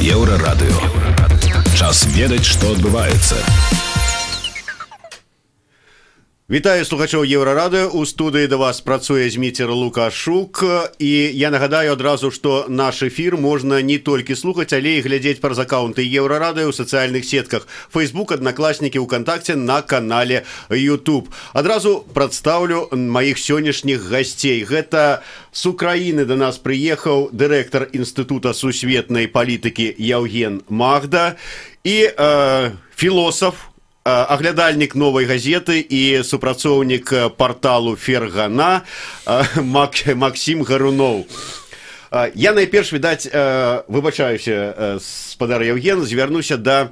Еўрарадыё. Час ведаць, што адбываецца. Вітаю слухачоў Еўрарадыё. У студыі да вас працуе Зміцер Лукашук. І я нагадаю адразу, што наш эфір можна не толькі слухаць, але і глядзець праз аккаунты Еўрарадыё ў сацыяльных сетках Facebook, Аднакласнікі, ВКонтакце, на канале YouTube. Адразу прадстаўлю маіх сённяшніх гасцей. Гэта з Украіны да нас прыехаў дырэктар Інстытута сусветнай палітыкі Яўген Магда і філосаф, аглядальнік «Новай газеты» і супрацоўнік парталу «Фергана» Максім Гаруноў. Я найперш, відаць, выбачаюся, спадар Яўген, звярнуся да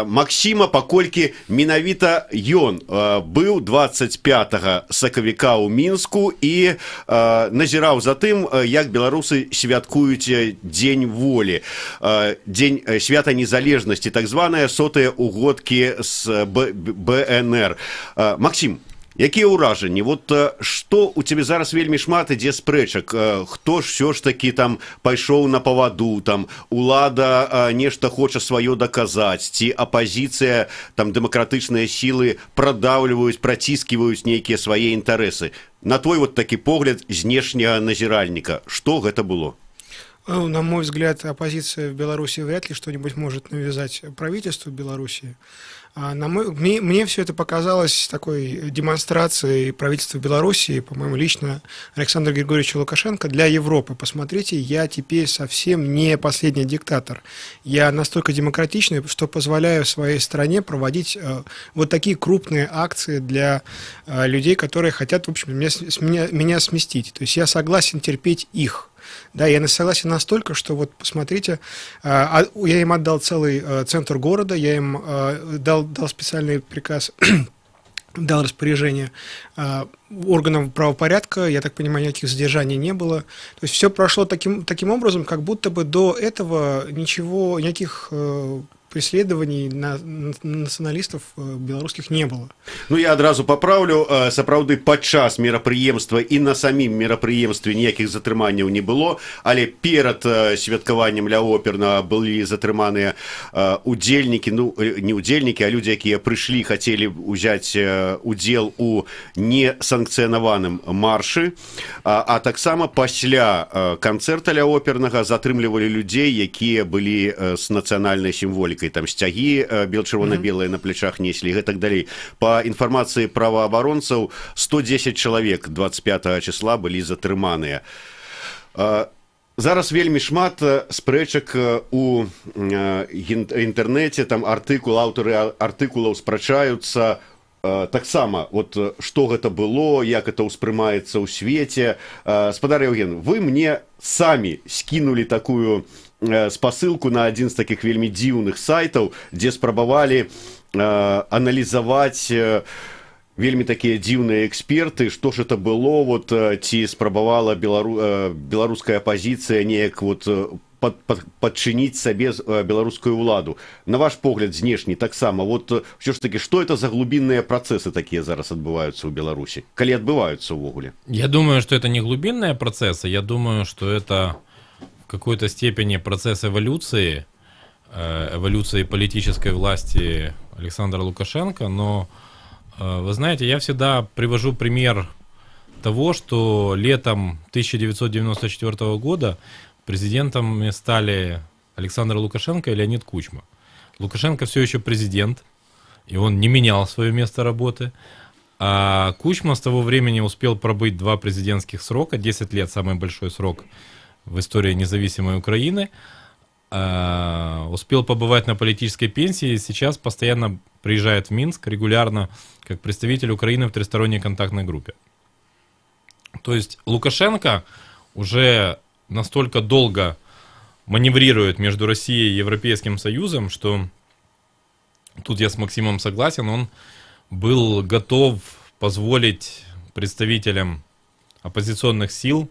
Максіма, паколькі менавіта ён быў 25 сакавіка ў Мінску і назіраў за тым, як беларусы святкуюць Дзень волі, Дзень свята незалежнасці, так званыя 100-е угодкі з БНР. Максім, якія ўражанні? Вот што у цябе зараз вельмі шмат ідзе спрэчак? Хто ж ўсё ж такі там пайшоў на паваду, там улада нешта хоча сваё даказаць, ці апазіцыя, там дэмакратычныя сілы прадаўліваюць, працісківаюць нейкія свае інтарэсы? На твой вот такі погляд знешняга назіральніка, што гэта было? На мой взгляд, оппозиция в Беларуси вряд ли что-нибудь может навязать правительству Беларуси. Мне все это показалось такой демонстрацией правительства Беларуси, по-моему, лично Александра Григорьевича Лукашенко для Европы. Посмотрите, я теперь совсем не последний диктатор. Я настолько демократичный, что позволяю своей стране проводить вот такие крупные акции для людей, которые хотят, в общем, меня сместить. То есть я согласен терпеть их. Да, я согласен настолько, что вот посмотрите, я им отдал целый центр города, я им дал специальный приказ, дал распоряжение органам правопорядка, я так понимаю, никаких задержаний не было. То есть все прошло таким образом, как будто бы до этого никаких преследований националистов белорусских не было. Ну, я адразу папраўлю, сапраўды падчас мерапрыемства і на самім мерапрыемстве ніякіх затрыманняў не было, але перад святкаваннем ля опернага былі затрыманыя удзельнікі, ну, не удзельнікі, а людзі, якія прыйшлі, хацелі ўзяць удзел у несанкцыянаваным маршы, а таксама пасля канцэрта ля опернага затрымлівалі людзей, якія былі з нацыянальнай сімволікай. Там сцягі чырвона-белыя на плечах неслі і так далей. Па інфармацыі праваабаронцаў, 110 чалавек 25 числа былі затрыманыя. Зараз вельмі шмат спрэчак у інтэрнэце, там аўтары артыкулаў спрачаюцца таксама, вот што гэта было, як это ўспрымаецца ў свеце. Спадар Яўген, вы мне самі скінулі такую спасылку на адзін з такіх вельмі дзіўных сайтаў, дзе спрабавалі аналізаваць вельмі такія дзіўныя эксперты, што ж это было, вот, ці спрабавала беларуская апазіцыя неяк вот падчыніць сабе беларускую ўладу. На ваш погляд знешні таксама, вот ўсё ж такі, што это за глубінныя працэсы такія зараз адбываюцца ў Беларусі, калі адбываюцца ўвогуле? Я думаю, что это не глубинные процессы, я думаю, что это в какой-то степени процесс эволюции политической власти Александра Лукашенко, но, вы знаете, я всегда привожу пример того, что летом 1994 года президентами стали Александр Лукашенко и Леонид Кучма. Лукашенко все еще президент, и он не менял свое место работы, а Кучма с того времени успел пробыть 2 президентских срока, 10 лет, самый большой срок в истории независимой Украины, успел побывать на политической пенсии и сейчас постоянно приезжает в Минск регулярно как представитель Украины в тристоронней контактной группе. То есть Лукашенко уже настолько долго маневрирует между Россией и Европейским Союзом, что тут я с Максимом согласен, он был готов позволить представителям оппозиционных сил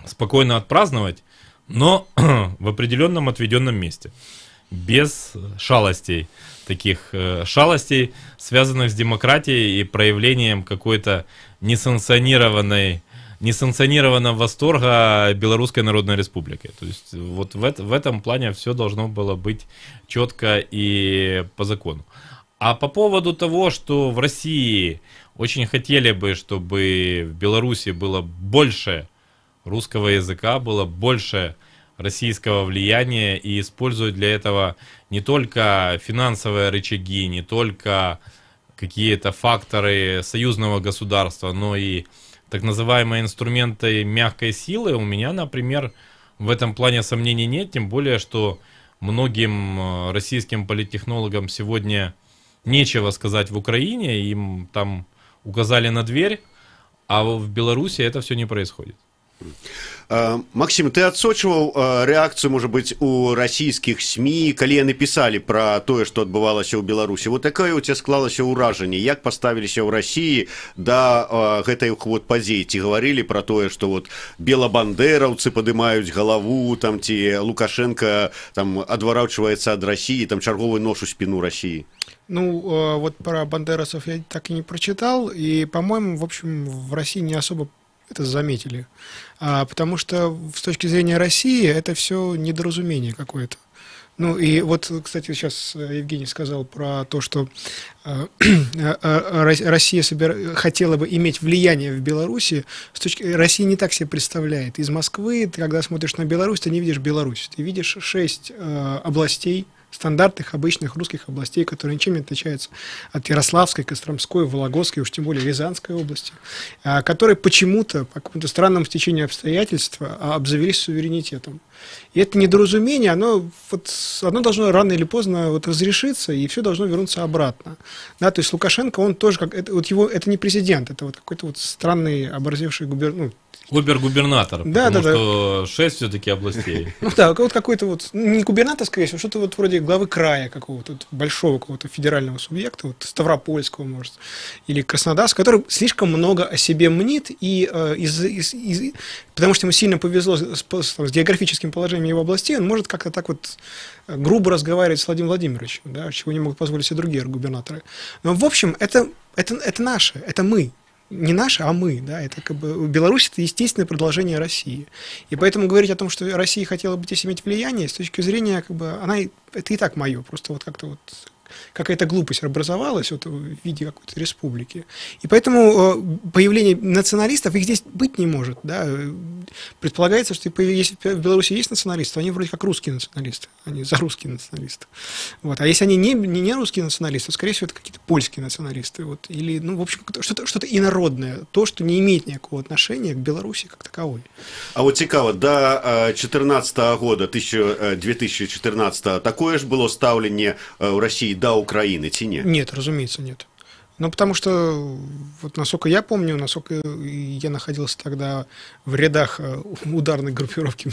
спокойно отпраздновать, но в определенном отведенном месте, без шалостей, таких шалостей, связанных с демократией и проявлением какой-то несанкционированной несанкционированного восторга Белорусской Народной Республикой. То есть вот в этом плане все должно было быть четко и по закону. А по поводу того, что в России очень хотели бы, чтобы в Беларуси было больше русского языка, было больше российского влияния, и используют для этого не только финансовые рычаги, не только какие-то факторы союзного государства, но и так называемые инструменты мягкой силы, у меня, например, в этом плане сомнений нет, тем более, что многим российским политтехнологам сегодня нечего сказать в Украине, им там указали на дверь, а в Беларуси это все не происходит. Максим, ты адсочваў рэакцыю, можа быць, у расійскіх СМІ, калі яны пісалі пра тое, што адбывалася ў Беларусі. Вот якое ў цябе склалася ўражанне, як паставіліся ў Расіі да гэтых вот падзей? Ці гаварылі пра тое, што вот белабандераўцы падымаюць галаву, там, ці Лукашенко там адварочваецца ад Расіі, там чарговы нож у спіну Расіі? Ну, вот про бандерасов я так и не прочитал, и, по-моему, в общем, в России не особо это заметили, потому что с точки зрения России это все недоразумение какое-то. Ну и вот, кстати, сейчас Евгений сказал про то, что Россия хотела бы иметь влияние в Беларуси. Россия не так себе представляет. Из Москвы, ты, когда смотришь на Беларусь, ты не видишь Беларусь. Ты видишь 6 областей, стандартных, обычных русских областей, которые ничем не отличаются от Ярославской, Костромской, Вологодской, уж тем более Рязанской области, которые почему-то, по какому-то странному стечению обстоятельств, обзавелись суверенитетом. И это недоразумение, оно должно рано или поздно вот разрешиться, и все должно вернуться обратно. Да, то есть Лукашенко, он тоже, это не президент, это вот какой-то вот странный оборзевший Губернатор, да, потому да, что 6 все-таки областей. Ну да, вот какой-то вот, не губернатор, скорее всего, что-то вот вроде главы края какого-то, большого какого-то федерального субъекта, вот Ставропольского, может, или Краснодарского, который слишком много о себе мнит, и потому что ему сильно повезло с географическим положением его областей, он может как-то так вот грубо разговаривать с Владимиром Владимировичем, да, чего не могут позволить себе другие губернаторы. Но, в общем, это наше, это мы. Не наши, а мы, да, это как бы Беларусь — это естественное продолжение России. И поэтому говорить о том, что Россия хотела бы здесь иметь влияние, с точки зрения, как бы, это и так мое, просто вот как-то вот какая-то глупость образовалась вот в виде какой-то республики. И поэтому появление националистов, их здесь быть не может. Да? Предполагается, что если в Беларуси есть националисты, они вроде как русские националисты, они за русские националисты. Вот. А если они не русские националисты, то, скорее всего, это какие-то польские националисты. Вот. Или, ну, в общем, что-то инородное, то, что не имеет никакого отношения к Беларуси как таковой. А вот цікаво, до 2014 года, 2014 такое ж было ставление в России до Украины, ці не? Нет, разумеется, нет. Ну, потому что, вот насколько я помню, насколько я находился тогда в рядах ударной группировки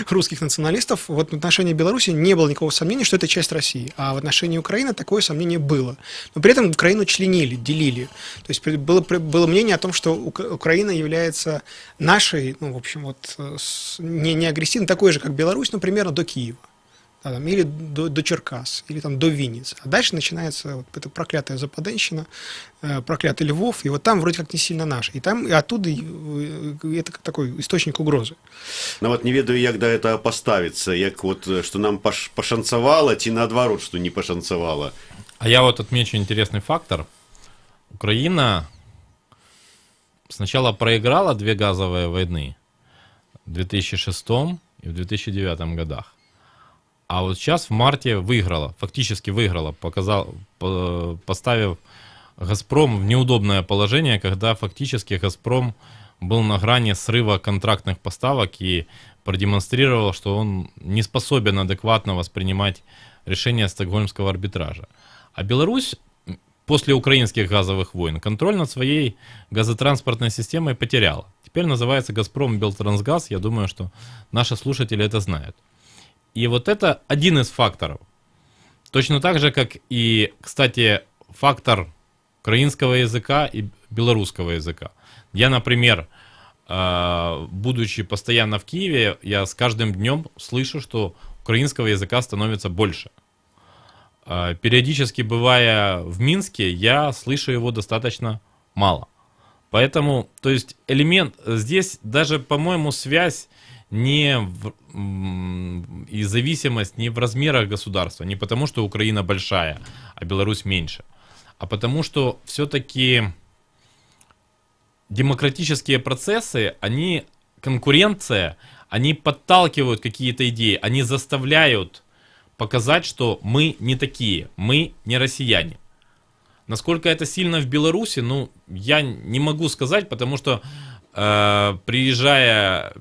русских националистов, вот в отношении Беларуси не было никакого сомнения, что это часть России. А в отношении Украины такое сомнение было. Но при этом Украину членили, делили. То есть было мнение о том, что Украина является нашей, ну, в общем, вот не агрессивной, такой же, как Беларусь, но примерно до Киева. Или до Черкас, или там до Винницы. А дальше начинается вот эта проклятая Западенщина, проклятый Львов, и вот там вроде как не сильно наш. И оттуда это такой источник угрозы. Ну вот не ведаю, як до этого поставиться, як вот, что нам пошанцевало, ці наоборот, что не пошанцевало. А я вот отмечу интересный фактор. Украина сначала проиграла 2 газовые войны в 2006 и в 2009 годах. А вот сейчас в марте выиграла, фактически выиграла, поставив «Газпром» в неудобное положение, когда фактически «Газпром» был на грани срыва контрактных поставок и продемонстрировал, что он не способен адекватно воспринимать решения Стокгольмского арбитража. А Беларусь после украинских газовых войн контроль над своей газотранспортной системой потеряла. Теперь называется «Газпром Белтрансгаз», я думаю, что наши слушатели это знают. И вот это один из факторов. Точно так же, как и, кстати, фактор украинского языка и белорусского языка. Я, например, будучи постоянно в Киеве, я с каждым днем слышу, что украинского языка становится больше. Периодически, бывая в Минске, я слышу его достаточно мало. Поэтому, то есть элемент, здесь даже, по-моему, связь и зависимость не в размерах государства, не потому, что Украина большая, а Беларусь меньше, а потому, что все-таки демократические процессы, конкуренция, они подталкивают какие-то идеи, они заставляют показать, что мы не такие, мы не россияне. Насколько это сильно в Беларуси, я не могу сказать, потому что приезжая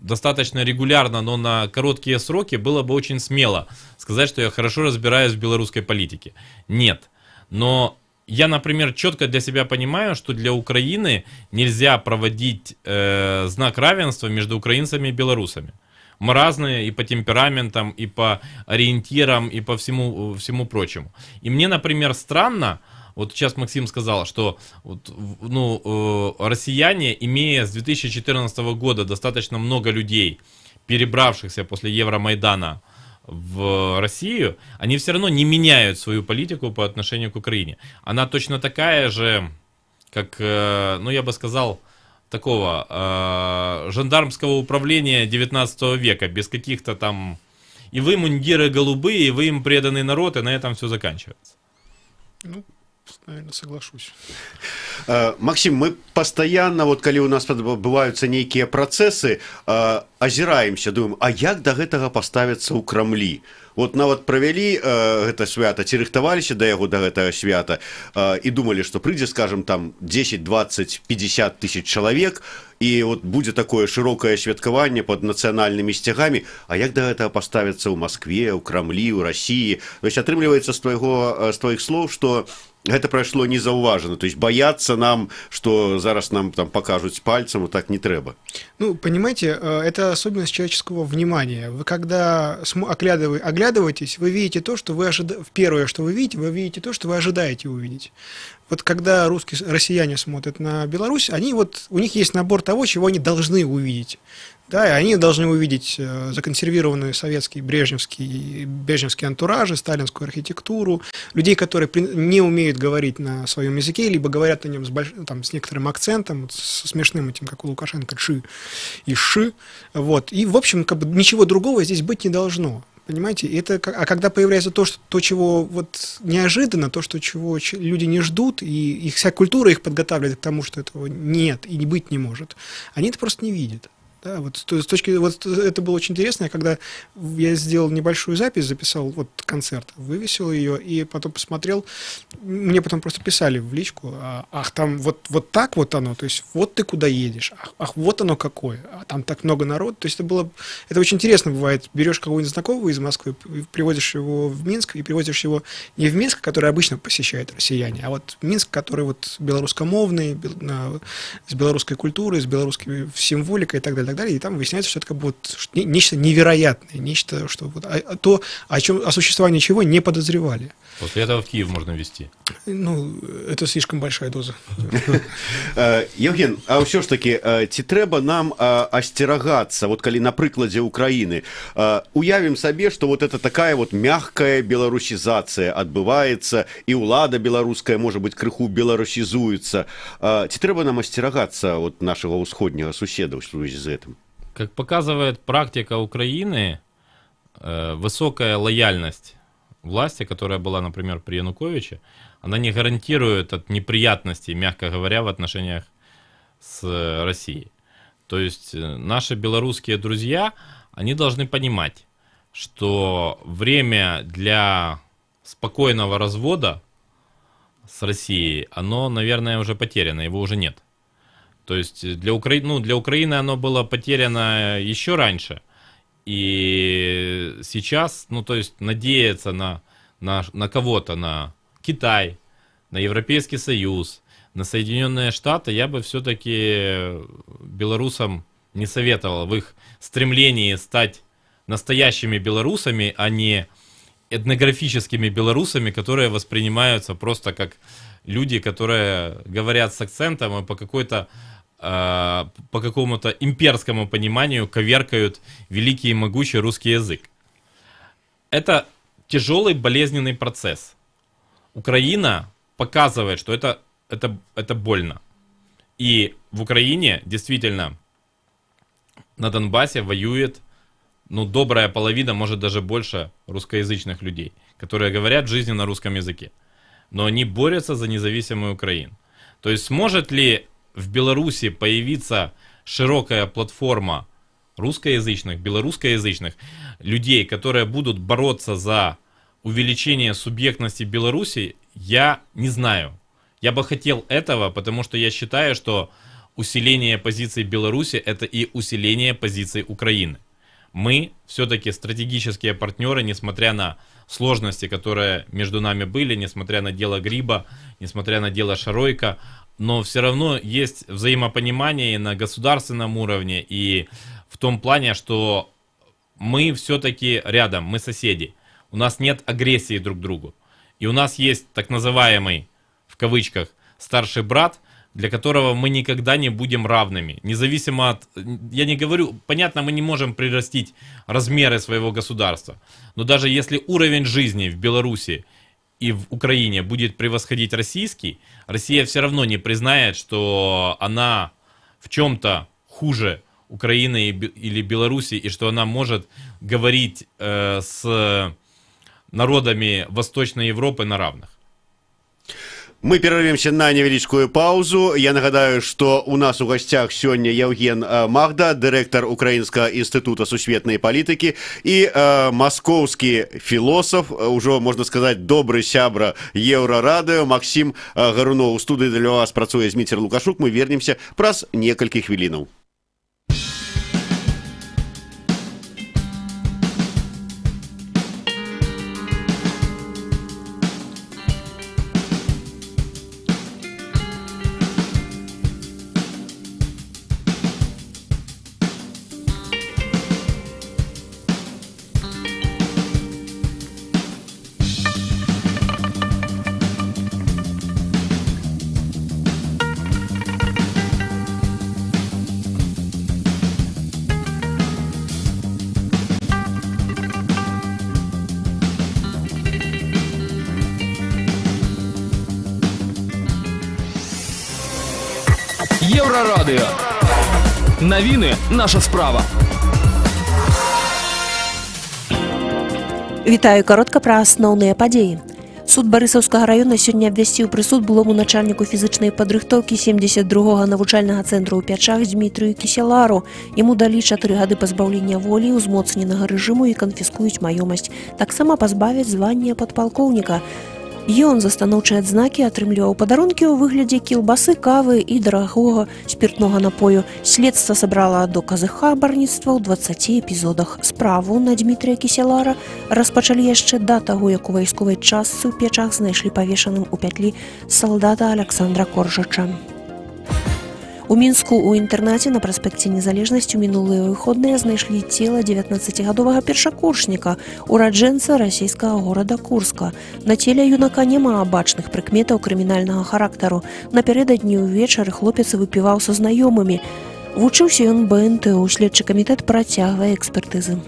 достаточно регулярно, но на короткие сроки, было бы очень смело сказать, что я хорошо разбираюсь в белорусской политике. Нет. Но я, например, четко для себя понимаю, что для Украины нельзя проводить знак равенства между украинцами и белорусами. Мы разные и по темпераментам, и по ориентирам, и по всему прочему. И мне, например, странно, вот сейчас Максим сказал, что россияне, имея с 2014 года достаточно много людей, перебравшихся после Евромайдана в Россию, они все равно не меняют свою политику по отношению к Украине. Она точно такая же, как, я бы сказал, такого жандармского управления 19 века, без каких-то там... И вы мундиры голубые, и вы им преданный народ, и на этом все заканчивается. Наверное, соглашусь. Максим, мы постоянно, вот калі у нас адбываюцца нейкія працэсы, азіраемся, думаем, а як да гэтага паставіцца ў Крамлі? Вот нават правялі гэта свята, ці рыхтаваліся да яго, да гэтага свята, і думалі, што прыйдзе, скажем, там 10, 20, 50 тысяч чалавек, і вот будзе такое шырокае святкаванне пад нацыянальнымі сцягамі, а як да гэтага паставіцца ў Маскве, ў Крамлі, ў Расіі? То есть атрымліваецца з тваіх слоў, што гэта прайшло незаўважана, то есть бояться нам, что зараз нам там покажут пальцем, вот так не треба. Понимаете, это особенность человеческого внимания. Вы когда оглядываетесь, вы видите то, что вы ожидаете. Первое, что вы видите то, что вы ожидаете увидеть. Вот когда россияне смотрят на Беларусь, у них есть набор того, чего они должны увидеть. Да, и они должны увидеть законсервированные советские, брежневские антуражи, сталинскую архитектуру, людей, которые не умеют говорить на своем языке, либо говорят на нем с некоторым акцентом, со смешным этим, как у Лукашенко, «шы» и «шы». Вот. И, в общем, ничего другого здесь быть не должно. Понимаете? А когда появляется то, чего неожиданно, чего люди не ждут, и вся культура их подготавливает к тому, что этого нет и быть не может, они это просто не видят. Да, это было очень интересно, когда я сделал небольшую запись, записал концерт, вывесил ее и потом посмотрел, мне потом просто писали в личку, ах, там вот так вот оно, то есть вот ты куда едешь, ах, вот оно какое, а там так много народу, то есть это очень интересно бывает, берешь кого-нибудь знакомого из Москвы, привозишь его в Минск и привозишь его не в Минск, который обычно посещают россияне, а вот Минск, который белорусскомовный, с белорусской культурой, с белорусской символикой и так далее, и там выясняется, что это как бы нечто невероятное, нечто, что о существовании чего не подозревали. После этого в Киев можно везти. Это слишком большая доза. Евген, а ўсё ж таки, ці трэба нам асцерагацца, калі на прыкладзе Украины, уявім сабе, что это такая мягкая беларусізацыя адбываецца, і ўлада беларуская, может быть, крыху беларусізуецца. Ці трэба нам асцерагацца нашего усходняга суседа ў сувязі з гэтым? Как показывает практика Украины, высокая лояльность власти, которая была, например, при Януковиче, она не гарантирует от неприятностей, мягко говоря, в отношениях с Россией. То есть наши белорусские друзья, они должны понимать, что время для спокойного развода с Россией, оно, наверное, уже потеряно, его уже нет. То есть для Украины оно было потеряно еще раньше. И сейчас, надеяться на кого-то, на Китай, на Европейский Союз, на Соединенные Штаты, я бы все-таки белорусам не советовал в их стремлении стать настоящими белорусами, а не этнографическими белорусами, которые воспринимаются просто как люди, которые говорят с акцентом и по какому-то имперскому пониманию коверкают великий и могучий русский язык. Это тяжелый болезненный процесс. Украина показывает, что это больно. И в Украине действительно на Донбассе воюет, добрая половина, может даже больше русскоязычных людей, которые говорят в жизни на русском языке. Но они борются за независимую Украину. То есть сможет ли в Беларуси появиться широкая платформа русскоязычных, белорусскоязычных людей, которые будут бороться за увеличение субъектности Беларуси, я не знаю. Я бы хотел этого, потому что я считаю, что усиление позиций Беларуси – это и усиление позиций Украины. Мы все-таки стратегические партнеры, несмотря на сложности, которые между нами были, несмотря на дело Гриба, несмотря на дело Шаройко, но все равно есть взаимопонимание и на государственном уровне, и в том плане, что мы все-таки рядом, мы соседи. У нас нет агрессии друг к другу. И у нас есть так называемый, в кавычках, старший брат, для которого мы никогда не будем равными. Независимо от... Я не говорю... Понятно, мы не можем прирастить размеры своего государства. Но даже если уровень жизни в Беларуси и в Украине будет превосходить российский, Россия все равно не признает, что она в чем-то хуже Украины или Беларуси, и что она может говорить с народами Восточной Европы на равных. Мы перервемся на невеличкую паузу. Я нагадаю, что у нас у гостях сегодня Евген Магда, директор Украинского института сусветной политики, и московский философ, уже, можно сказать, добрый сябра Еврорадио, Максим Гарунов. У студии для вас працуе Зміцер Лукашук. Мы вернемся праз некалькі хвілінаў. Еврорадио. Новины – наша справа. Вітаю, коротка пра асноўныя падзеі. Суд Барысаўскага района сёння абвясціў прысуд былому начальніку фізычнай падрыхтоўкі 72-го навучальнага цэнтру ў Пячах Дмітрыю Кіселару. Яму далі 4 гады пазбаўлення волі, узмоцненага рэжыму і канфіскуюць маёмасць. Таксама пазбавяць звання падпалкоўніка. Ён за станоўчыя адзнакі атрымліваў падарункі ў выглядзе кілбасы, кавы і дарагога спіртнога напою. Следства сабрала доказы хабарніцтва ў 20 эпізодах. Справу на Дмітрыя Кіселара распачалі яшчэ да таго, як у вайсковай частцы ў Печах знайшлі павешаным у пятлі салдата Александра Коржача. У Мінску у інтэрнаце на праспекце Незалежнасці ў мінулыя выходныя знайшлі цела 19-гадовага першакурсніка, ураджэнца расійскага горада Курска. На целе юнака няма бачных прыкметаў крымінальнага характару. Напярэдадні ўвечары хлопец выпіваў са знаёмымі. Вучыўся ён БНТУ, следчы камітэт працягвае экспертызы.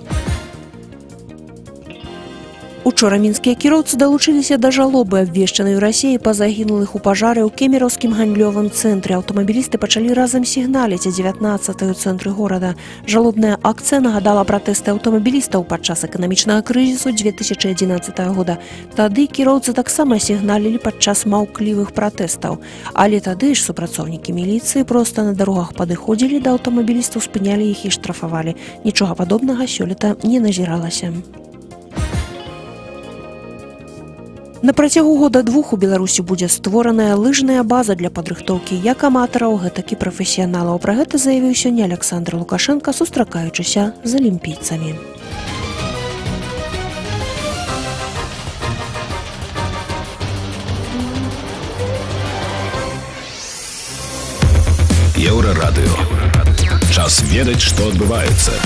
Учора мінскія кіроўцы далучыліся да жалобы, абвешчанай у Расіі па загінулых у пажары ў кемераўскім гандлёвым цэнтры. Аўтамабілісты пачалі разам сігналіць о 19-й у цэнтры горада. Жалобная акцыя нагадала пратэсты аўтамабілістаў падчас эканамічнага крызісу 2011 года. Тады кіроўцы таксама сігналілі падчас маўклівых пратэстаў. Але тады ж супрацоўнікі міліцыі проста на дарогах падыходзілі да аўтамабілістаў, спынялі іх і штрафавалі. Нічога падобнага сёлета не назіралася. На працягу года двух у Беларусі будзе створаная лыжная база для падрыхтоўкі як аматараў, гэтак і прафесіяналаў. Пра гэта заявіў сёння Александр Лукашенко, сустракаючыся з алімпійцамі. Еврорадио. Час ведаць, што адбываецца.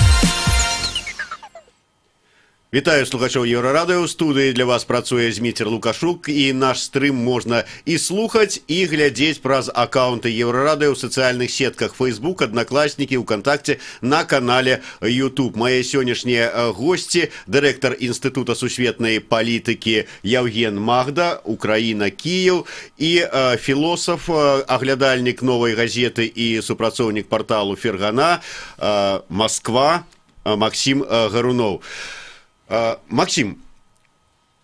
Вітаю слухачоў Еўрарадыё. У студыі для вас працуе Зміцер Лукашук, і наш стрым можна і слухаць, і глядзець праз аккаунты Еўрарадыё ў сацыяльных сетках Facebook, Аднакласнікі, УКонтакце, на канале YouTube. Мае сённяшнія госці, дырэктар Інстытута сусветнай палітыкі Яўген Магда, Украіна, Кіеў, і філосаф, аглядальнік Новай газеты і супрацоўнік парталу Фергана, Москва, Максим Гарунов. Максим,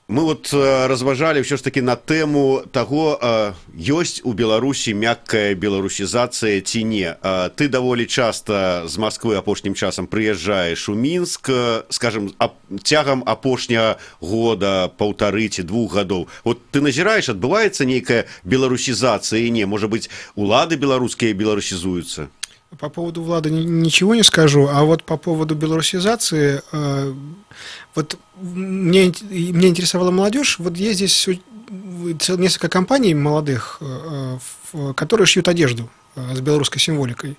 мы вот разважали все ж таки на тему того, есть у Беларусі мягкая беларусізацыя ці не. Ты даволі часто з Москвы апошнім часам прыязджаеш у Мінск, скажем, цягам апошняга года, 1,5 ці 2 гадоў. Вот ты назіраеш, адбываецца нейкая беларусізацыя і не? Может быть, улады беларускія беларусізуюцца? По поводу Влада ничего не скажу, а вот по поводу белорусизации, вот меня интересовала молодежь. Вот есть здесь несколько компаний молодых, которые шьют одежду с белорусской символикой.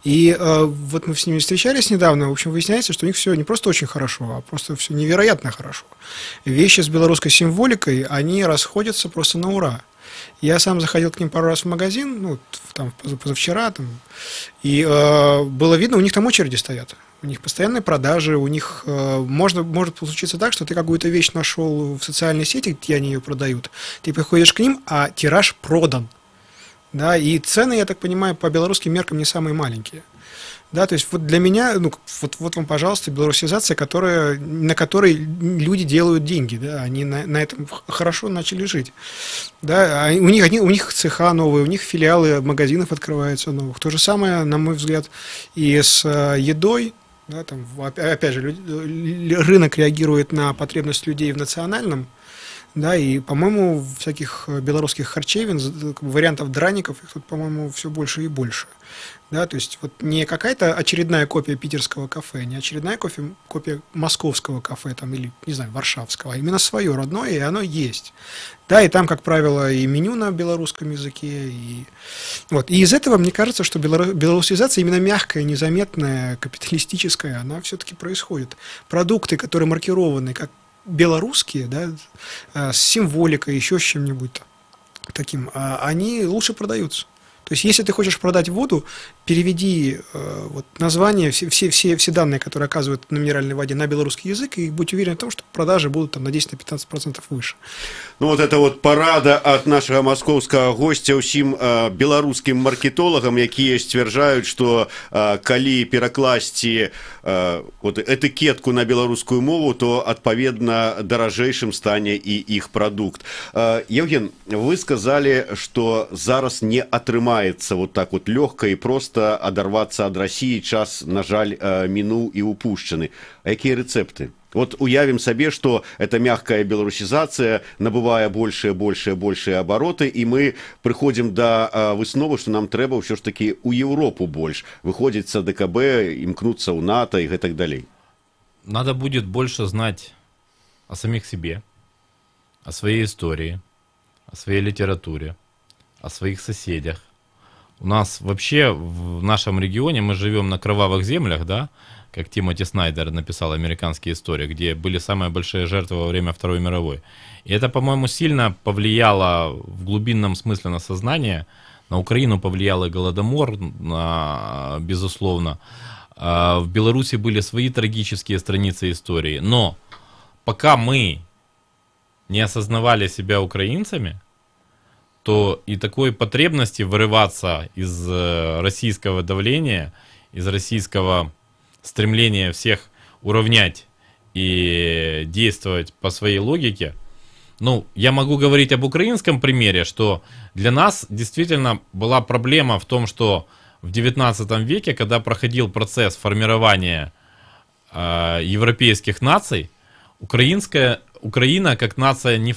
И вот мы с ними встречались недавно, в общем, выясняется, что у них все не просто очень хорошо, а просто все невероятно хорошо. Вещи с белорусской символикой, они расходятся просто на ура. Я сам заходил к ним пару раз в магазин, ну, там, позавчера, там, и было видно, у них там очереди стоят. У них постоянные продажи, у них может случиться так, что ты какую-то вещь нашел в социальной сети, где они ее продают, ты приходишь к ним, а тираж продан. Да, и цены, я так понимаю, по белорусским меркам не самые маленькие. Да, то есть вот для меня, ну, вот вам, пожалуйста, белорусизация, на которой люди делают деньги, да, они на этом хорошо начали жить. Да, у них цеха новые, у них филиалы магазинов открываются новых. То же самое, на мой взгляд, и с едой. Да, там, опять же, рынок реагирует на потребность людей в национальном. Да, и, по-моему, всяких белорусских харчевин, вариантов драников, их тут, по-моему, все больше и больше. Да, то есть вот не какая-то очередная копия питерского кафе, не очередная копия московского кафе там, или, не знаю, варшавского, а именно свое родное, и оно есть. Да, и там, как правило, и меню на белорусском языке. И из этого, мне кажется, что белорусизация именно мягкая, незаметная, капиталистическая, она все-таки происходит. Продукты, которые маркированы как белорусские, да, с символикой, еще с чем-нибудь таким, они лучше продаются. То есть, если ты хочешь продать воду, переведи вот, название, все данные, которые оказывают на минеральной воде, на белорусский язык, и будь уверен в том, что продажи будут там, на 10-15% выше. Ну, вот это вот парада от нашего московского гостя усім белорусским маркетологам, якія сцвярджаюць, что калі перакласці вот, этикетку на белорусскую мову, то, адпаведна, даражэйшым стане и их продукт. Евген, вы сказали, что зараз не атрымаецца вот так вот легко и просто оторваться от России. Час, на жаль, минул и упущены. А какие рецепты? Вот уявим себе, что эта мягкая белорусизация набывая большие обороты, и мы приходим до высновы, что нам трэба все ж таки у Европу больше. Выходит с ДКБ, имкнуться у НАТО и так далее. Надо будет больше знать о самих себе, о своей истории, о своей литературе, о своих соседях. У нас вообще в нашем регионе, мы живем на кровавых землях, да, как Тимоти Снайдер написал «Американские истории», где были самые большие жертвы во время Второй мировой. И это, по-моему, сильно повлияло в глубинном смысле на сознание. На Украину повлиял и Голодомор, безусловно. В Беларуси были свои трагические страницы истории. Но пока мы не осознавали себя украинцами, то и такой потребности вырываться из российского давления, из российского стремления всех уравнять и действовать по своей логике. Ну, я могу говорить об украинском примере, что для нас действительно была проблема в том, что в 19 веке, когда проходил процесс формирования европейских наций, Украина как нация не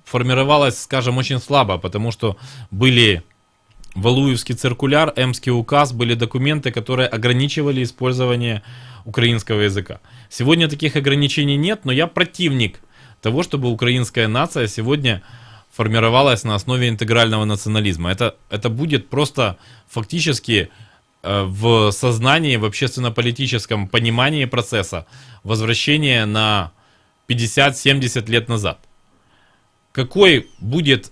формировалась, скажем, очень слабо, потому что были Валуевский циркуляр, Эмский указ, были документы, которые ограничивали использование украинского языка. Сегодня таких ограничений нет, но я противник того, чтобы украинская нация сегодня формировалась на основе интегрального национализма. Это будет просто фактически в сознании, в общественно-политическом понимании процесса возвращения на 50-70 лет назад. Какой будет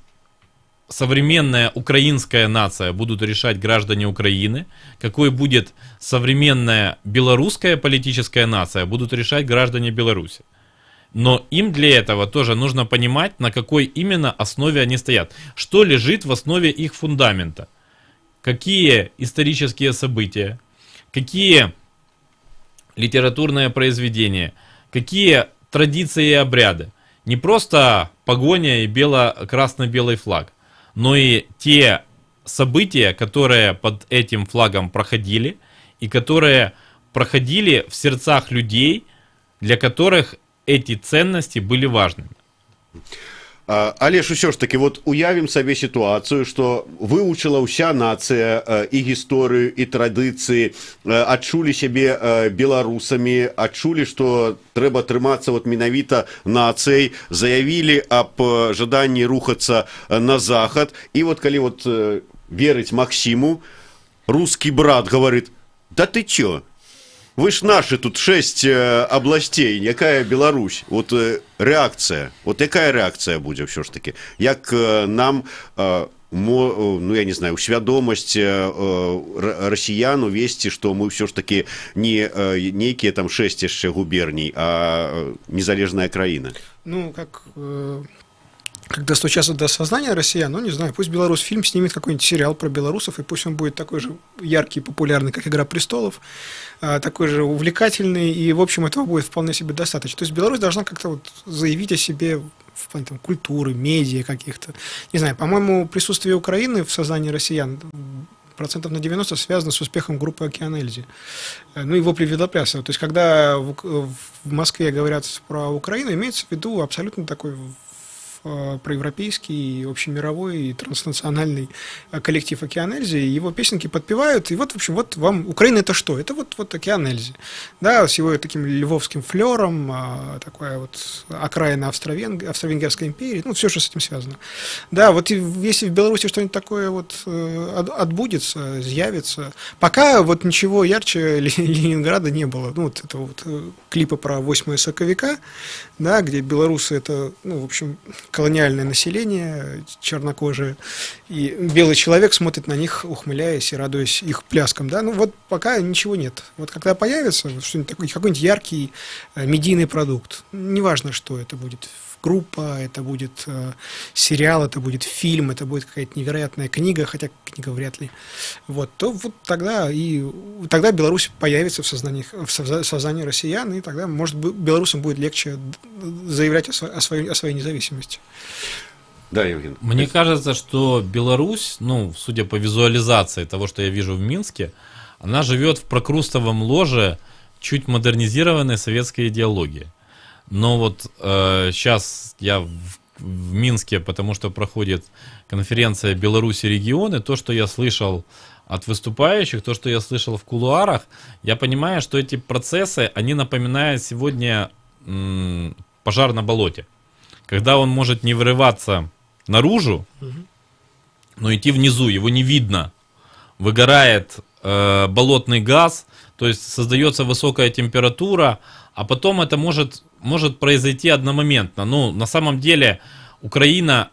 современная украинская нация, будут решать граждане Украины, какой будет современная белорусская политическая нация, будут решать граждане Беларуси. Но им для этого тоже нужно понимать, на какой именно основе они стоят, что лежит в основе их фундамента, какие исторические события, какие литературные произведения, какие традиции и обряды. Не просто погоня и красно-белый флаг, но и те события, которые под этим флагом проходили, и которые проходили в сердцах людей, для которых эти ценности были важными. Але ж усё ж таки, вот уявім сабе сітуацыю, што вывучыла ўся нацыя і гісторыю, і традыцыі, адчулі сябе беларусамі, адчулі, што трэба трымацца вот менавіта нацыяй, заявілі аб жаданні рухацца на захад. І вот калі вот верыць Максиму, русский брат говорит: да ты чё? Вы ж наши тут 6 областей, якая Беларусь? Вот реакция, вот якая реакция будет все ж таки? Як нам, ну я не знаю, свядомость россиян увести, что мы все ж таки не некие там 6 еще губерний, а незалежная краина? Ну, как... Когда стучатся до сознания россиян, ну, не знаю, пусть Беларусьфильм снимет какой-нибудь сериал про белорусов, и пусть он будет такой же яркий и популярный, как «Игра престолов», такой же увлекательный, и, в общем, этого будет вполне себе достаточно. То есть Беларусь должна как-то вот заявить о себе в плане там, культуры, медиа каких-то. Не знаю, по-моему, присутствие Украины в сознании россиян процентов на 90 связано с успехом группы «Океан Эльзи». Ну, его привела Плясова. То есть, когда в Москве говорят про Украину, имеется в виду абсолютно такой проевропейский, общемировой и транснациональный коллектив «Океан Эльзи», его песенки подпевают, и вот, в общем, вот вам Украина это что? Это вот «Океан Эльзи». Да, с его таким львовским флером, такая вот окраина Австро-Венгерской империи, ну, все, что с этим связано. Да, вот если в Беларуси что-нибудь такое вот отбудется, изъявится, пока вот ничего ярче Ленинграда не было. Ну, вот это вот клипы про 8 соковика, да, где белорусы это, ну, в общем, колониальное население, чернокожие, и белый человек смотрит на них, ухмыляясь и радуясь их пляскам, да, ну вот пока ничего нет. Вот когда появится что-нибудь такое, какой-нибудь яркий медийный продукт, неважно, что это будет, группа, это будет сериал, это будет фильм, это будет какая-то невероятная книга, хотя книга вряд ли, вот, то вот тогда Беларусь появится в сознании россиян, и тогда, может быть, белорусам будет легче заявлять о своей независимости. Да, Евген. Мне кажется, что Беларусь, ну, судя по визуализации того, что я вижу в Минске, она живет в прокрустовом ложе чуть модернизированной советской идеологии. Но вот сейчас я в Минске, потому что проходит конференция «Беларусь и регионы», то, что я слышал от выступающих, то, что я слышал в кулуарах, я понимаю, что эти процессы, они напоминают сегодня пожар на болоте. Когда он может не вырываться наружу, но идти внизу, его не видно. Выгорает болотный газ, то есть создается высокая температура, а потом это может произойти одномоментно. Ну, на самом деле, Украина,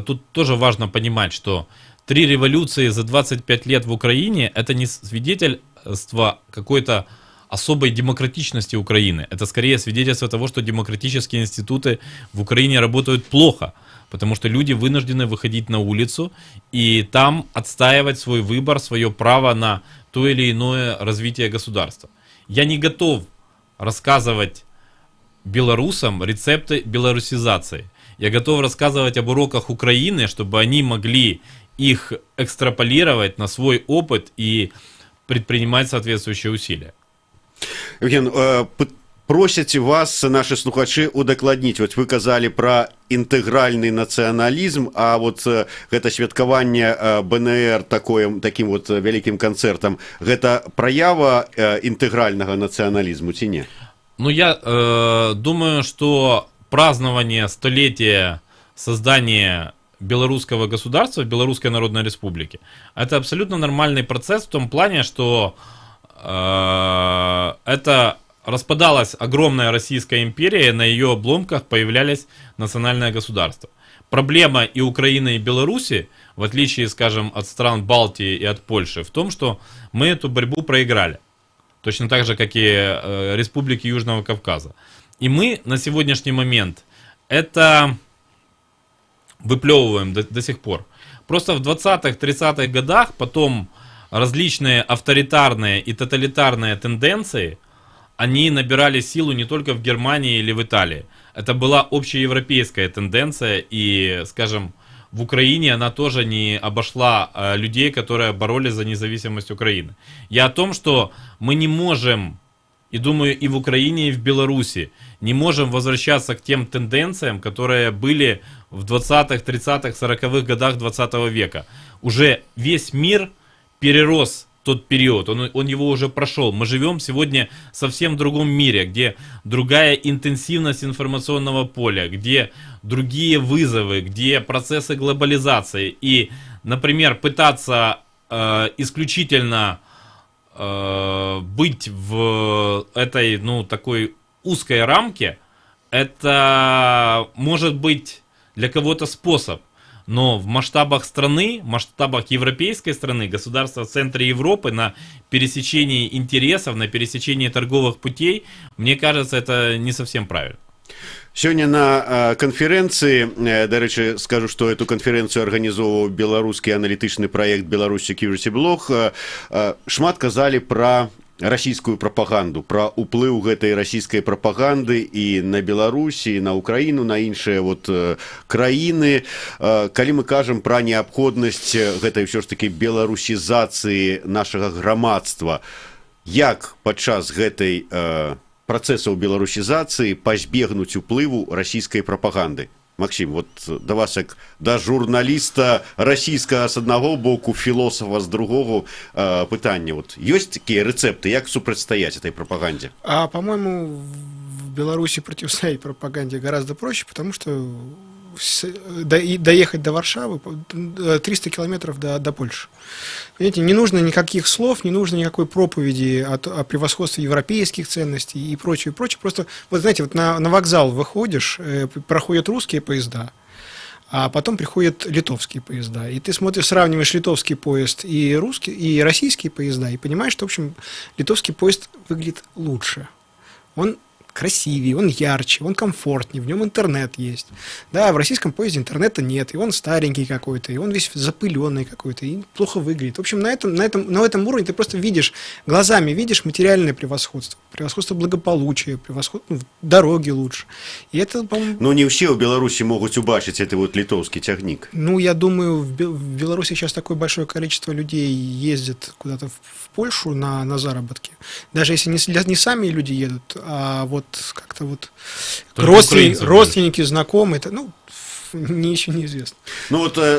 тут тоже важно понимать, что 3 революции за 25 лет в Украине, это не свидетельство какой-то особой демократичности Украины. Это скорее свидетельство того, что демократические институты в Украине работают плохо, потому что люди вынуждены выходить на улицу и там отстаивать свой выбор, свое право на то или иное развитие государства. Я не готов рассказывать белорусам рецепты белорусизации. Я готов рассказывать об уроках Украины, чтобы они могли их экстраполировать на свой опыт и предпринимать соответствующие усилия. Евген, просяць вас наши слухачы удакладніць, вот вы казалі про інтэгральны нацыяналізм, а вот гэта святкаванне БНР таким вот вялікім канцэртам, гэта праява інтэгральнага нацыяналізму ці не? Ну, я думаю, что празднование столетия создания белорусского государства, Белорусской Народной Республики. Это абсолютно нормальный процесс в том плане, что это распадалась огромная Российская империя, и на ее обломках появлялись национальные государства. Проблема и Украины, и Беларуси, в отличие, скажем, от стран Балтии и от Польши, в том, что мы эту борьбу проиграли. Точно так же, как и республики Южного Кавказа. И мы на сегодняшний момент это выплевываем до сих пор. Просто в 20-х, 30-х годах потом различные авторитарные и тоталитарные тенденции, они набирали силу не только в Германии или в Италии. Это была общеевропейская тенденция, и, скажем, в Украине она тоже не обошла людей, которые боролись за независимость Украины. Я о том, что мы не можем, и думаю, и в Украине, и в Беларуси, не можем возвращаться к тем тенденциям, которые были в 20-х, 30-х, 40-х годах 20 века. Уже весь мир перерос тот период, он его уже прошел. Мы живем сегодня совсем в другом мире, где другая интенсивность информационного поля, где другие вызовы, где процессы глобализации. И, например, пытаться исключительно быть в этой, такой узкой рамке, это может быть для кого-то способ. Но в масштабах страны, в масштабах европейской страны, государства в центре Европы, на пересечении интересов, на пересечении торговых путей, мне кажется, это не совсем правильно. Сегодня на конференции, до речі, скажу, что эту конференцию организовывал белорусский аналитичный проект «Беларусь Security Blog», шмат казали про российскую пропаганду, про уплыў гэтай расійскай прапаганды і на Беларусі, і на Украіну, на іншыя краіны. Калі мы кажам пра неабходнасць гэтай ўсё ж такі беларусізацыі нашага грамадства, як падчас гэтай працэсаў беларусізацыі пазбегнуць уплыву расійскай прапаганды? Максим, вот до вас, как до журналиста российского с одного боку, философа с другого, пытание. Вот есть такие рецепты, как супрацьстаять этой пропаганде? По-моему, в Беларуси противостоять пропаганде гораздо проще, потому что доехать до Варшавы 300 километров до Польши. Понимаете, не нужно никаких слов, не нужно никакой проповеди о превосходстве европейских ценностей и прочее, прочее. Просто, вот знаете, вот на вокзал выходишь, проходят русские поезда, а потом приходят литовские поезда. И ты смотришь, сравниваешь литовский поезд и русский, и российские поезда, и понимаешь, что, в общем, литовский поезд выглядит лучше. Он красивее, он ярче, он комфортнее, в нем интернет есть. Да, в российском поезде интернета нет, и он старенький какой-то, и он весь запыленный какой-то, и плохо выглядит. В общем, на этом уровне ты просто видишь, глазами видишь материальное превосходство, превосходство благополучия, превосходство дороги лучше. И это, по-моему... Но не все в Беларуси могут убачить это вот литовский тягник. Я думаю, в Беларуси сейчас такое большое количество людей ездит куда-то в Польшу на заработки. Даже если не сами люди едут, а вот как-то вот родственники, знакомые, это, мне еще неизвестно.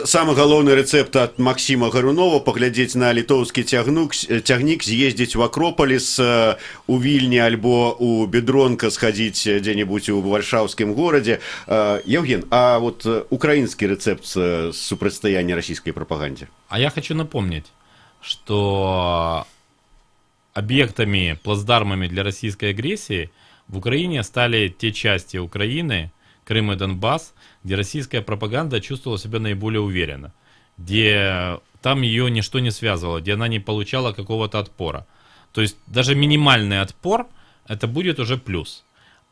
Самый главный рецепт от Максима Гарунова — поглядеть на литовский тягник, съездить в Акрополис, у Вильни альбо у Бедронка сходить где-нибудь в Варшавском городе. Евген, а вот украинский рецепт супрацьстаяння российской пропаганде? А я хочу напомнить, что объектами, плацдармами для российской агрессии в Украине стали те части Украины, Крым и Донбасс, где российская пропаганда чувствовала себя наиболее уверенно, где там ее ничто не связывало, где она не получала какого-то отпора. То есть даже минимальный отпор — это будет уже плюс.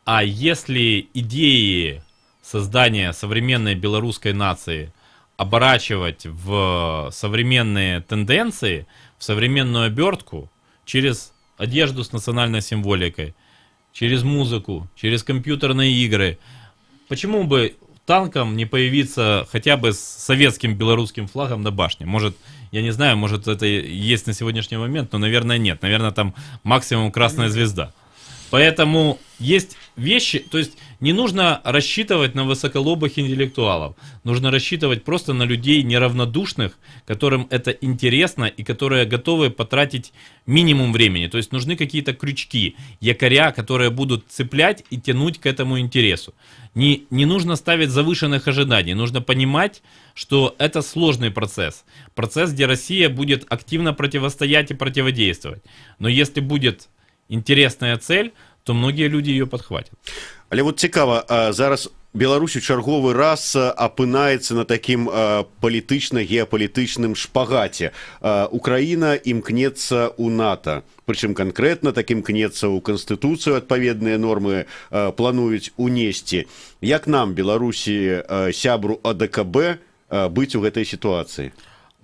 А если идеи создания современной белорусской нации оборачивать в современные тенденции, в современную обертку через одежду с национальной символикой, через музыку, через компьютерные игры, почему бы танком не появиться хотя бы с советским белорусским флагом на башне? Может, я не знаю, может это есть на сегодняшний момент, но, наверное, нет. Наверное, там максимум красная звезда. Поэтому есть вещи, то есть не нужно рассчитывать на высоколобых интеллектуалов, нужно рассчитывать просто на людей неравнодушных, которым это интересно и которые готовы потратить минимум времени. То есть нужны какие-то крючки, якоря, которые будут цеплять и тянуть к этому интересу. Не нужно ставить завышенных ожиданий, нужно понимать, что это сложный процесс. Процесс, где Россия будет активно противостоять и противодействовать. Но если будет интересная цель, то многие люди ее подхватят. Але вот цікава, зараз Беларусь у чарговы раз апынаецца на такім палітычна-геапалітычным шпагаце. Украіна імкнецца ў НАТО, прычым канкрэтна так імкнецца ў Канстытуцыю, адпаведныя нормы плануюць унесці. Як нам, Беларусі, сябру АДКБ, быць у гэтай сітуацыі?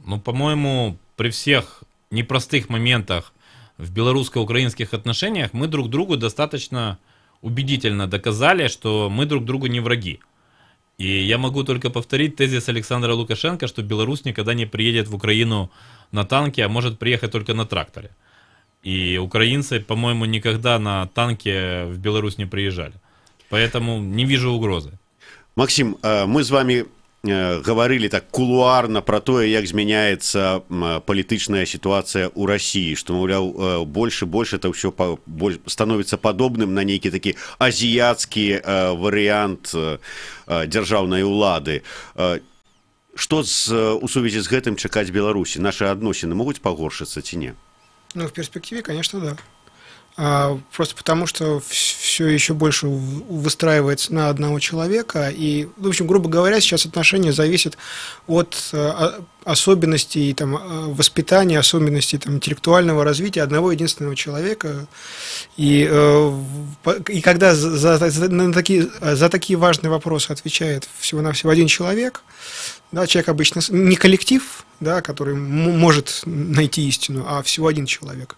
Ну, по-моему, при всех непростых моментах в белорусско-украинских отношениях мы друг другу достаточно убедительно доказали, что мы друг другу не враги. И я могу только повторить тезис Александра Лукашенко, что Беларусь никогда не приедет в Украину на танке, а может приехать только на тракторе. И украинцы, по-моему, никогда на танке в Беларусь не приезжали. Поэтому не вижу угрозы. Максим, мы с вами говорили так кулуарно про то, як змяняецца палітычная сітуацыя ў России, что, маўляў, больше это ўсё становіцца падобным на нейкі такі азіяцкі варыянт дзяржаўнай улады. Што у сувязі з гэтым чакаць Беларусі? Нашы адносіны могуць пагоршыцца ці не? Ну, в перспективе, конечно, да. Просто потому, что все еще больше выстраивается на одного человека. И, в общем, грубо говоря, сейчас отношения зависят от особенностей там, воспитания, особенностей там, интеллектуального развития одного единственного человека. И когда за такие важные вопросы отвечает всего-навсего один человек, да, человек обычно не коллектив, да, который может найти истину, а всего один человек.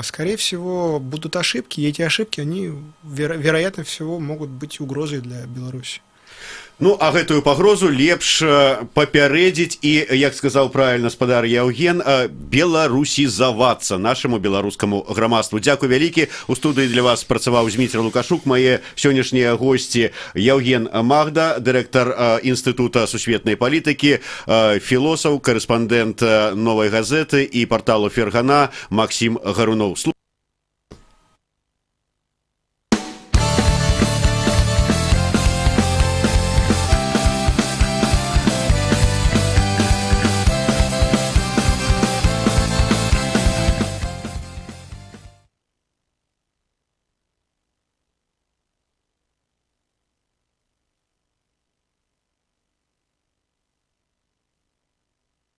Скорее всего, будут ошибки, и эти ошибки, они, вероятно всего, могут быть угрозой для Беларуси. Ну, а гэтую пагрозу лепш папярэдзіць і, як сказаў правильно спадар Яўген, беларусізавацца нашаму беларускаму грамадству. Дзякуй вялікі. У студыі для вас працаваў Зміцер Лукашук. Мае сённяшнія госці Яўген Магда, дырэктар Інстытута сусветнай палітыкі, філосаф, корэспандэнт Новай газеты і парталу Фергана Максім Гаруноў.